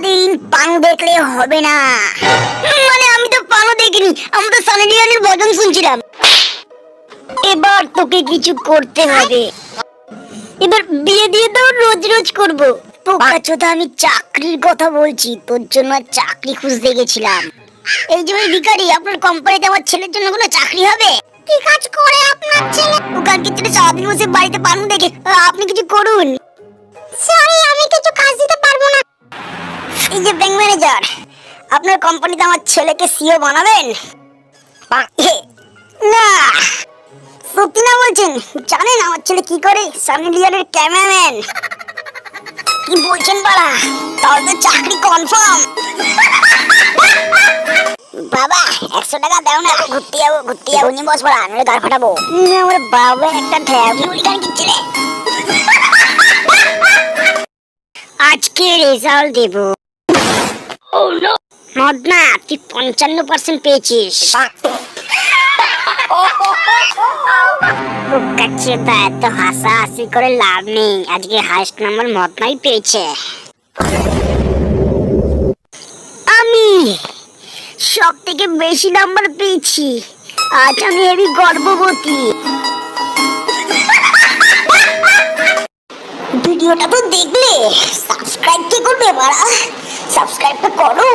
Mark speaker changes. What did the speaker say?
Speaker 1: সারাদিন পানু দেখলে হবে না। মানে আমি তো পানু দেখিনি, আমি তো সানি লিওনের ভজন শুনছিলাম। এবার তোকে কিছু করতে হবে। এবার বিয়ে দিয়ে তো রোজ রোজ করবো। পোকাচোদা, আমি চাকরির কথা বলছি, তোর জন্য চাকরি খুঁজতে গেছিলাম। এই যে ওই ভিখারি, আপনার কোম্পানিতে আমার ছেলের জন্য কোনো চাকরি হবে? কি কাজ করে আপনার ছেলে? ওখানকে ছেলে সারাদিন বসে বাড়িতে পানু দেখে। আপনি কিছু করুন। সরি, আমি কিছু কাজ দিতে পারবো না। এই যে ব্যাংক ম্যানেজার, আপনার কোম্পানিতে আমার ছেলেকে সিও বানাবেন? না, সত্যি না বলছেন? জানেন আমার ছেলে কি করে? সানি লিওনের ক্যামেরাম্যান। কি বলছেন বাড়া? তাহলে তো চাকরি কনফার্ম। বাবা 100 টাকা দাও না, ঘুরতে যাবো নিয়ে বস বাড়া, নইলে গাড় ফাটাবো। আমার বাবা একটা ঠ্যাবলি গান কিচ্ছে রে। আজকে রেজাল্ট দেব। মদনা, তুই 55% পেয়েছিস। বোকাচোদা, এত হাসাহাসি করে লাভ নেই। আজকে হাইস্ট নাম্বার মদনাই পেয়েছে। আমি সব থেকে বেশি নাম্বার পেয়েছি। আজ আমি হেবি গর্ববতী। ভিডিওটা তো দেখলে, সাবস্ক্রাইব কি করবে বাড়া? সাবস্ক্রাইব তো করো।